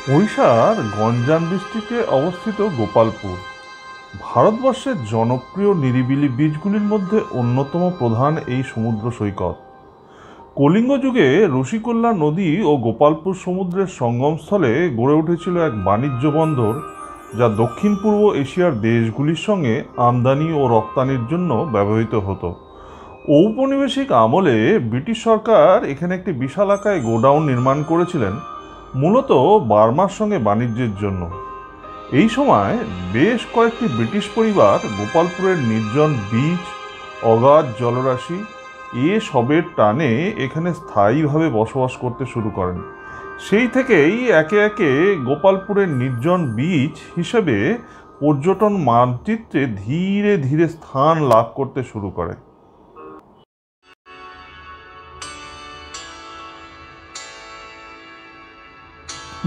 ওড়িশার গঞ্জাম ডিস্ট্রিক্টে অবস্থিত গোপালপুর ভারতবর্ষের জনপ্রিয় নিরিবিলি বিচগুলির মধ্যে অন্যতম প্রধান এই সমুদ্র সৈকত। কলিঙ্গ যুগে ঋষিকূল্যা নদী ও গোপালপুর সমুদ্রের সঙ্গমস্থলে গড়ে উঠেছিল এক বাণিজ্য বন্দর, যা দক্ষিণ পূর্ব এশিয়ার দেশগুলির সঙ্গে আমদানি ও রপ্তানির জন্য ব্যবহৃত হতো। ঔপনিবেশিক আমলে ব্রিটিশ সরকার এখানে একটি বিশালাকায় গোডাউন নির্মাণ করেছিলেন, মূলত বার্মার সঙ্গে বাণিজ্যের জন্য। এই সময় বেশ কয়েকটি ব্রিটিশ পরিবার গোপালপুরের নির্জন বিচ, অগাধ জলরাশি এসবের টানে এখানে স্থায়ীভাবে বসবাস করতে শুরু করেন। সেই থেকেই একে একে গোপালপুরের নির্জন বিচ হিসেবে পর্যটন মানচিত্রে ধীরে ধীরে স্থান লাভ করতে শুরু করে।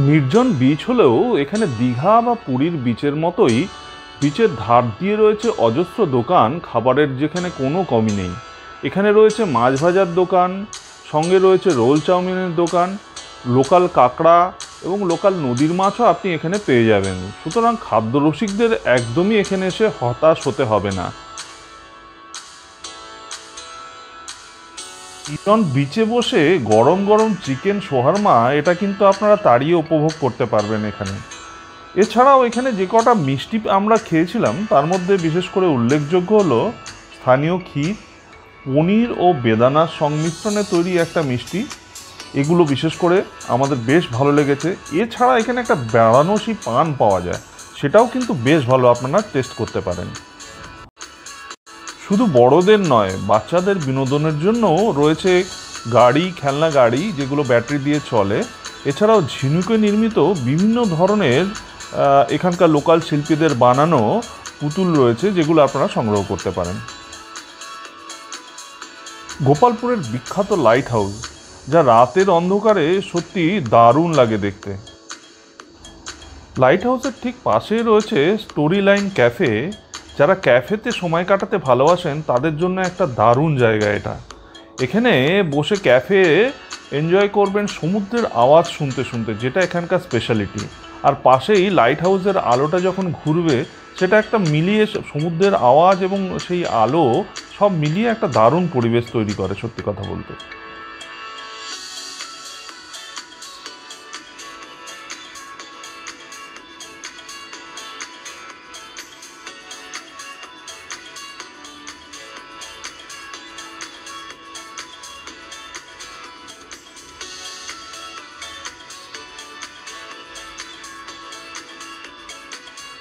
নির্জন বিচ হলেও এখানে দীঘা বা পুরীর বিচের মতোই বিচের ধার দিয়ে রয়েছে অজস্র দোকান, খাবারের যেখানে কোনো কমই নেই। এখানে রয়েছে মাছ ভাজার দোকান, সঙ্গে রয়েছে রোল চাউমিনের দোকান, লোকাল কাঁকড়া এবং লোকাল নদীর মাছও আপনি এখানে পেয়ে যাবেন। সুতরাং খাদ্য রসিকদের একদমই এখানে এসে হতাশ হতে হবে না। নির্জন বিচে বসে গরম গরম চিকেন শোহারমা এটা কিন্তু আপনারা তাড়িয়ে উপভোগ করতে পারবেন এখানে। এছাড়াও এখানে যে কটা মিষ্টি আমরা খেয়েছিলাম তার মধ্যে বিশেষ করে উল্লেখযোগ্য হলো স্থানীয় ক্ষীর, পনির ও বেদানার সংমিশ্রণে তৈরি একটা মিষ্টি। এগুলো বিশেষ করে আমাদের বেশ ভালো লেগেছে। এছাড়া এখানে একটা বেনারসি পান পাওয়া যায়, সেটাও কিন্তু বেশ ভালো, আপনারা টেস্ট করতে পারেন। শুধু বড়দের নয়, বাচ্চাদের বিনোদনের জন্য রয়েছে গাড়ি, খেলনা গাড়ি যেগুলো ব্যাটারি দিয়ে চলে। এছাড়াও ঝিনুকে নির্মিত বিভিন্ন ধরনের এখানকার লোকাল শিল্পীদের বানানো পুতুল রয়েছে, যেগুলো আপনারা সংগ্রহ করতে পারেন। গোপালপুরের বিখ্যাত লাইট হাউস, যা রাতের অন্ধকারে সত্যি দারুণ লাগে দেখতে। লাইট হাউসের ঠিক পাশেই রয়েছে স্টোরি লাইন ক্যাফে। যারা ক্যাফেতে সময় কাটাতে ভালোবাসেন তাদের জন্য একটা দারুণ জায়গা এটা। এখানে বসে ক্যাফে এনজয় করবেন সমুদ্রের আওয়াজ শুনতে শুনতে, যেটা এখানকার স্পেশালিটি। আর পাশেই লাইট হাউসের আলোটা যখন ঘুরবে, সেটা একটা মিলিয়ে সমুদ্রের আওয়াজ এবং সেই আলো সব মিলিয়ে একটা দারুণ পরিবেশ তৈরি করে, সত্যি কথা বলতে।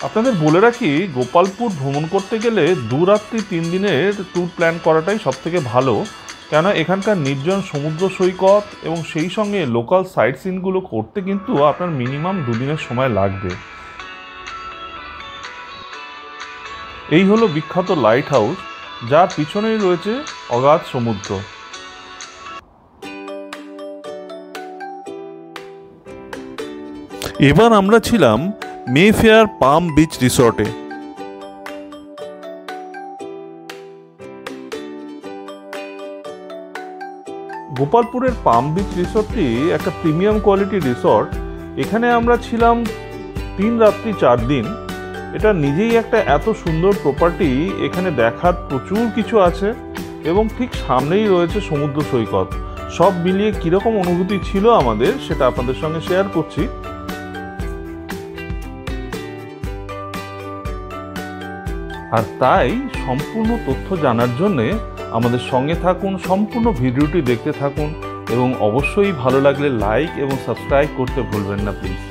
আপনাদের বলে রাখি, গোপালপুর ভ্রমণ করতে গেলে 2 রাত্রি 3 দিনের ট্যুর প্ল্যান করাটাই সবথেকে ভালো। কেন এখানকার নির্জন সমুদ্র সৈকত এবং সেই সঙ্গে লোকাল সাইট সিনগুলো করতে কিন্তু আপনার মিনিমাম 2 দিনের সময় লাগবে। এই হলো বিখ্যাত লাইট হাউস, যার পিছনেই রয়েছে অগাধ সমুদ্র। এবার আমরা ছিলাম মেফেয়ার পাম বিচ রিসর্টে। গোপালপুরের পাম বিচ রিসর্টটি একটা প্রিমিয়াম কোয়ালিটি রিসর্ট। এখানে আমরা ছিলাম 3 রাত্রি 4 দিন। এটা নিজেই একটা এত সুন্দর প্রপার্টি, এখানে দেখার প্রচুর কিছু আছে এবং ঠিক সামনেই রয়েছে সমুদ্র সৈকত। সব মিলিয়ে কীরকম অনুভূতি ছিল আমাদের, সেটা আপনাদের সঙ্গে শেয়ার করছি। আর তাই সম্পূর্ণ তথ্য জানার জন্যে আমাদের সঙ্গে থাকুন, সম্পূর্ণ ভিডিওটি দেখতে থাকুন এবং অবশ্যই ভালো লাগলে লাইক এবং সাবস্ক্রাইব করতে ভুলবেন না প্লিজ।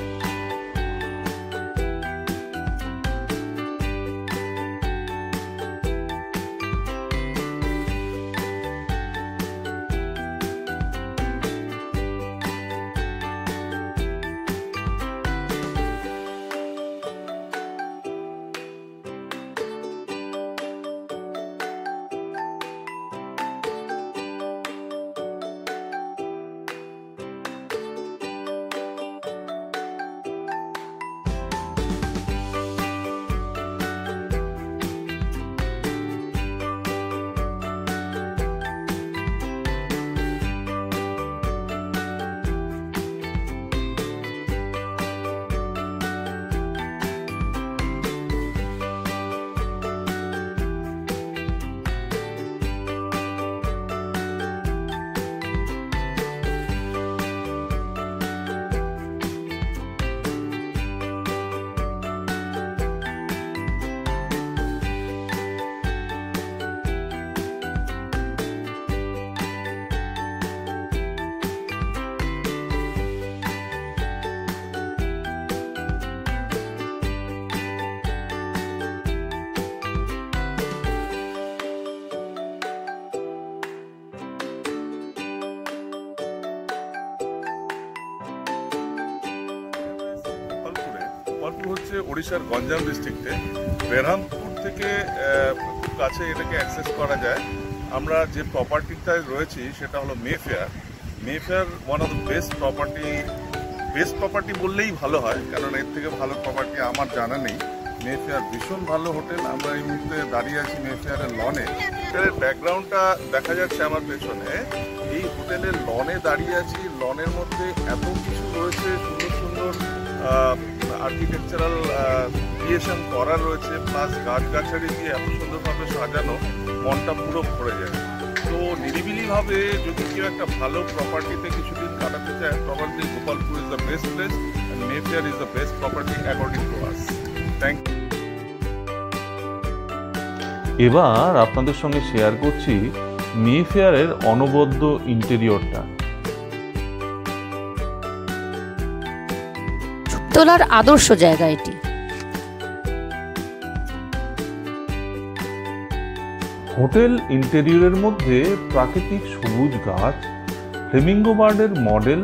গোপালপুর হচ্ছে ওড়িশার গঞ্জাম ডিস্ট্রিক্টে। বেরহামপুর থেকে খুব কাছে এটাকে অ্যাক্সেস করা যায়। আমরা যে প্রপার্টিটায় রয়েছি সেটা হলো Mayfair. Mayfair one of the best property বললেই ভালো হয়, কারণ এর থেকে ভালো প্রপার্টি আমার জানা নেই। মেফেয়ার ভীষণ ভালো হোটেল। আমরা এই মুহূর্তে দাঁড়িয়ে আছি মেফেয়ারের লনে। হোটেলের ব্যাকগ্রাউন্ডটা দেখা যাচ্ছে আমার পেছনে। এই হোটেলের লনে দাঁড়িয়ে আছি। লনের মধ্যে এত কিছু রয়েছে, সুন্দর সুন্দর আর্কিটেকচারাল ক্রিয়েশন করা রয়েছে, প্লাস গাছগাছালি দিয়ে এত সুন্দরভাবে সাজানো, মনটা পুরো ভরে যায়। তো নিরিবিলিভাবে যদি কেউ একটা ভালো প্রপার্টিতে কিছুদিন কাটাতে চায়, probably Gopalpur is the best place and Mayfair is the best property according to us. Thank you. এবার আপনাদের সঙ্গে শেয়ার করছি মেফেয়ারের অনবদ্য ইন্টেরিয়রটা। তোলার আদর্শ জায়গা এটি। হোটেল ইন্টেরিয়রের মধ্যে প্রাকৃতিক সবুজ গাছ, ফ্লেমিঙ্গো বার্ডের মডেল,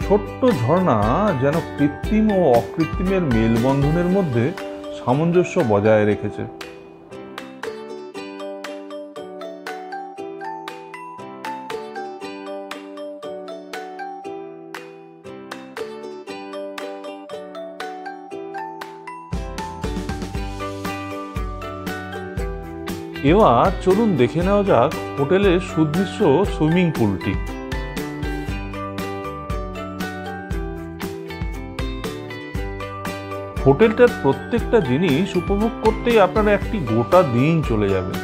ছোট্ট ঝর্ণা যেন কৃত্রিম ও অকৃত্রিমের মেলবন্ধনের মধ্যে সামঞ্জস্য বজায় রেখেছে। এবার চলুন দেখে নেওয়া যাক হোটেলের সুদৃশ্য সুইমিং পুলটি। হোটেলটার প্রত্যেকটা জিনিস উপভোগ করতেই আপনারা একটি গোটা দিন চলে যাবে।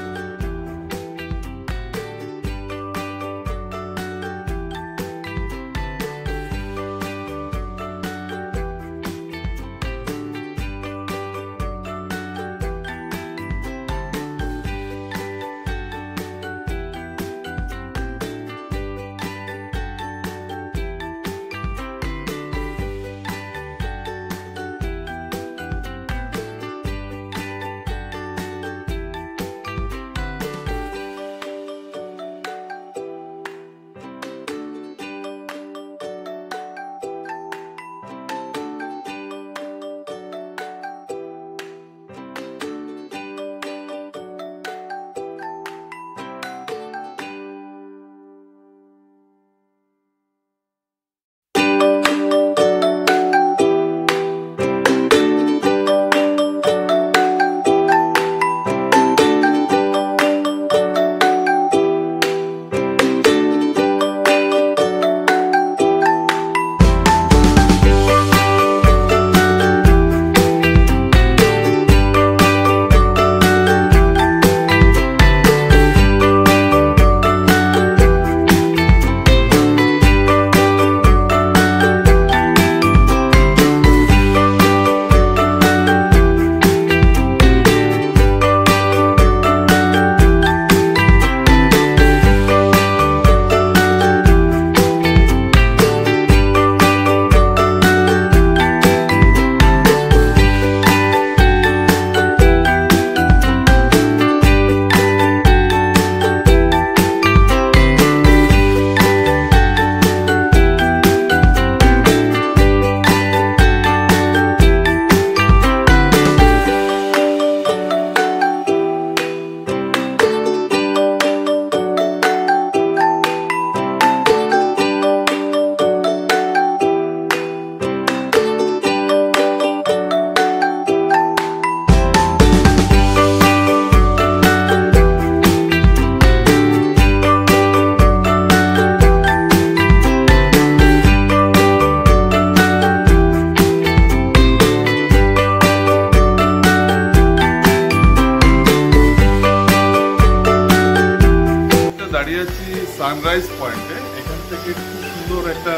সানরাইজ পয়েন্টে। এখান থেকে খুব সুন্দর একটা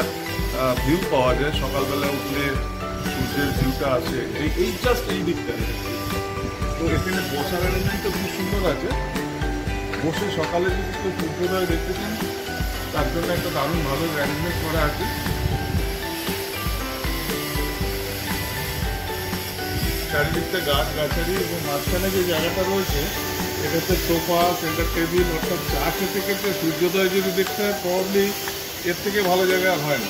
ভিউ পাওয়া যায়। সকালবেলা উঠলে সূর্যের ভিউটা আসে এই জাস্ট এই দিকটা। তো এখানে বসার অ্যারেঞ্জমেন্টটা খুব সুন্দর আছে। বসে সকালে যদি কেউ সূর্যোদয় দেখতে চান তার জন্য একটা দারুণ ভালো অ্যারেঞ্জমেন্ট করা আছে। চারিদিকটা গাছ গাছালি এবং মাঝখানে যে জায়গাটা রয়েছে এটা হচ্ছে সোফা, সেন্টার টেবিল, অর্থাৎ চা খেতে খেতে সূর্যোদয় যদি দেখতে হয় প্রবাবলি এর থেকে ভালো জায়গা হয় না।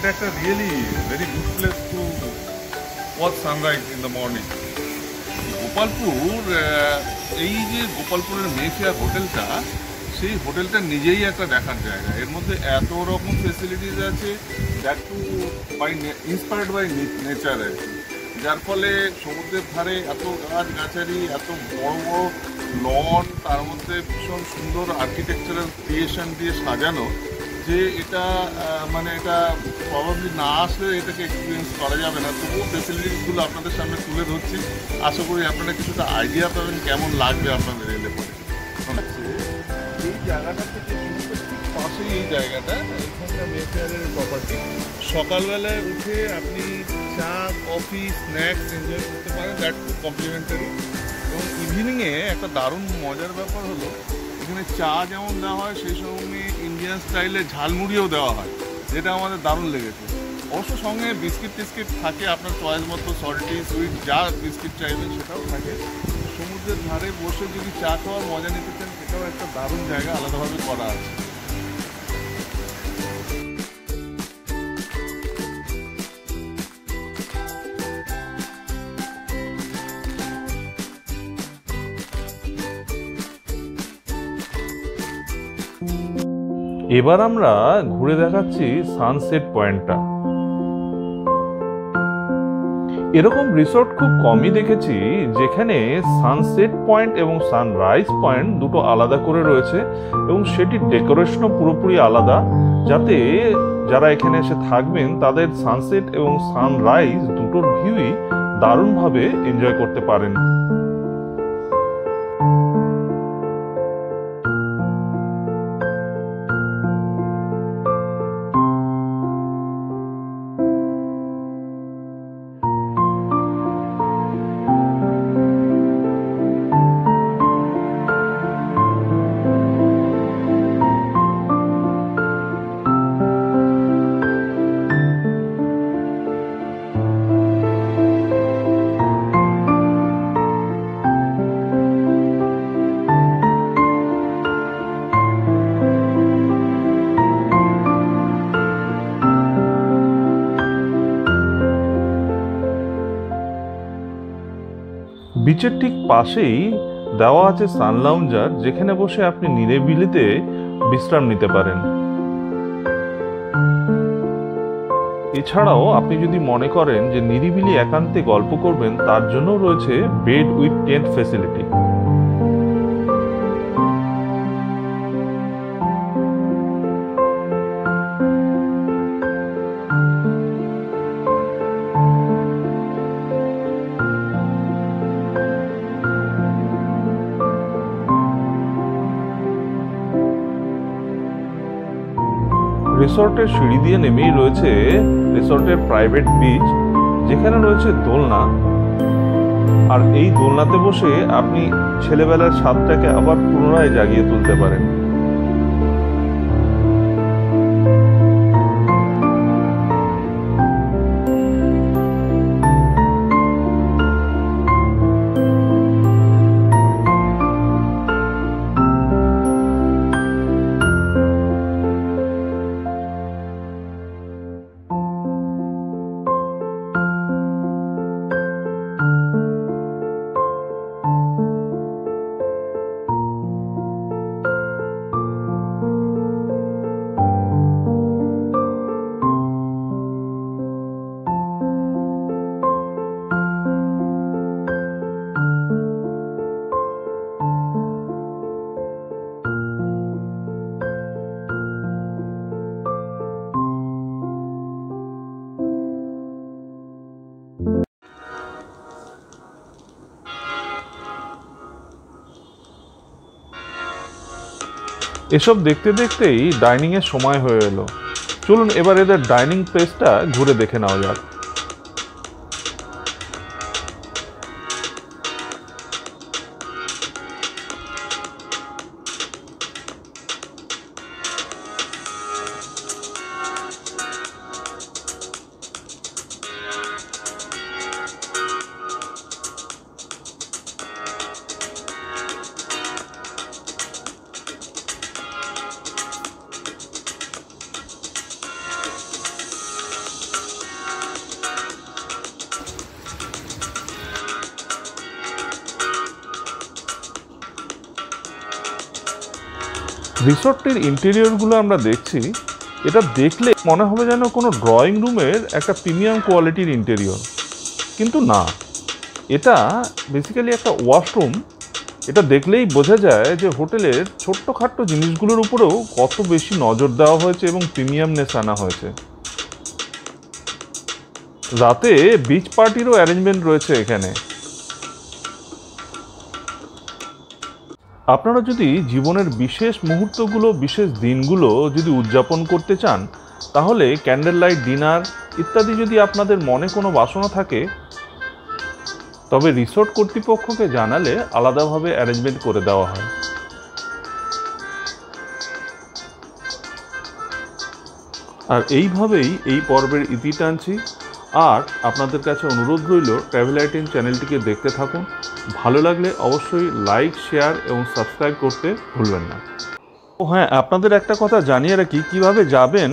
এটা একটা really very good place to watch sunrise in the morning. Gopalpur, এই যে গোপালপুরের মেফেয়ার হোটেলটা, সেই হোটেলটা নিজেই একটা দেখার জায়গা। এর মধ্যে এত রকম ফেসিলিটিস আছে, that to by inspired by nature আর কি, যার ফলে সমুদ্রের ধারে এত গাছগাছালি, এত বড় বড় লন, তার মধ্যে ভীষণ সুন্দর আর্কিটেকচারাল ক্রিয়েশন দিয়ে সাজানো, যে এটা মানে এটা প্রবাবলি না আসলে এটাকে এক্সপিরিয়েন্স করা যাবে না। তবুও ফেসিলিটিসগুলো আপনাদের সামনে তুলে ধরছি, আশা করি আপনারা কিছুটা আইডিয়া পাবেন কেমন লাগবে আপনাদের এলে পরে। এই জায়গাটা থেকে পাশেই এই জায়গাটা, এখানটা মেফেয়ারের প্রপার্টি। সকালবেলায় উঠে আপনি চা, কফি, স্ন্যাক্স এনজয় করতে পারেন, দ্যাট কমপ্লিমেন্টারি। এবং ইভিনিংয়ে একটা দারুণ মজার ব্যাপার হলো, এখানে চা যেমন দেওয়া হয়, সেই সঙ্গে ইন্ডিয়ান স্টাইলে ঝালমুড়িও দেওয়া হয়, যেটা আমাদের দারুণ লেগেছে। অবশ্য সঙ্গে বিস্কিট টিস্কিট থাকে, আপনার চয়েস মতো সল্টি, সুইট যা বিস্কিট চাইবেন সেটাও থাকে। সমুদ্রের ধারে বসে যদি চা খাওয়ার মজা নিতে চান, সেটাও একটা দারুণ জায়গা আলাদাভাবে করা আছে। এবার আমরা ঘুরে দেখাচ্ছি সানসেট পয়েন্টটা। এরকম রিসোর্ট খুব কমই দেখেছি যেখানে সানসেট পয়েন্ট এবং সানরাইজ পয়েন্ট দুটো আলাদা করে রয়েছে, এবং সেটির ডেকোরেশনও পুরোপুরি আলাদা, যাতে যারা এখানে এসে থাকবেন তাদের সানসেট এবং সানরাইজ দুটোর ভিউই দারুণভাবে এনজয় করতে পারেন। বিচের ঠিক পাশেই দেওয়া আছে সান লাউঞ্জার, যেখানে বসে আপনি নিরিবিলিতে বিশ্রাম নিতে পারেন। এছাড়াও আপনি যদি মনে করেন যে নিরিবিলি একান্তে গল্প করবেন, তার জন্য রয়েছে বেড উইথ টেন্ট ফ্যাসিলিটি। রিসর্টের সিঁড়ি দিয়ে নেমেই রয়েছে রিসর্টের প্রাইভেট বিচ, যেখানে রয়েছে দোলনা। আর এই দোলনাতে বসে আপনি ছেলেবেলার স্বাদটাকে আবার পুনরায় জাগিয়ে তুলতে পারেন। এসব দেখতে দেখতেই ডাইনিং এর সময় হয়ে এলো। চলুন এবার এদের ডাইনিং প্লেসটা ঘুরে দেখে নেওয়া যাক। রিসর্টটির ইন্টেরিয়রগুলো আমরা দেখছি, এটা দেখলে মনে হবে যেন কোনো ড্রয়িং রুমের একটা প্রিমিয়াম কোয়ালিটির ইন্টেরিয়র, কিন্তু না, এটা বেসিক্যালি একটা ওয়াশরুম। এটা দেখলেই বোঝা যায় যে হোটেলের ছোট্টখাট্ট জিনিসগুলোর উপরেও কত বেশি নজর দেওয়া হয়েছে এবং প্রিমিয়ামনেস আনা হয়েছে। রাতে বিচ পার্টিরও অ্যারেঞ্জমেন্ট রয়েছে এখানে। আপনারা যদি জীবনের বিশেষ মুহূর্তগুলো, বিশেষ দিনগুলো যদি উদযাপন করতে চান, তাহলে ক্যান্ডেল লাইট ডিনার ইত্যাদি যদি আপনাদের মনে কোনো বাসনা থাকে, তবে রিসোর্ট কর্তৃপক্ষকে জানালে আলাদাভাবে অ্যারেঞ্জমেন্ট করে দেওয়া হয়। আর এইভাবেই এই পর্বের ইতি টানছি। আর আপনাদের কাছে অনুরোধ রইল ট্রাভেল আইটেম চ্যানেলটিকে দেখতে থাকুন। ভালো লাগলে অবশ্যই লাইক, শেয়ার এবং সাবস্ক্রাইব করতে ভুলবেন না। ও হ্যাঁ, আপনাদের একটা কথা জানিয়ে রাখি, কীভাবে যাবেন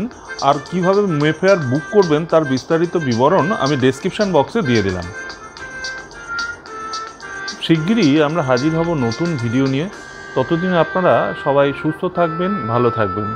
আর কিভাবে মেফেয়ার বুক করবেন তার বিস্তারিত বিবরণ আমি ডেসক্রিপশন বক্সে দিয়ে দিলাম। শিগগিরই আমরা হাজির হব নতুন ভিডিও নিয়ে। ততদিন আপনারা সবাই সুস্থ থাকবেন, ভালো থাকবেন।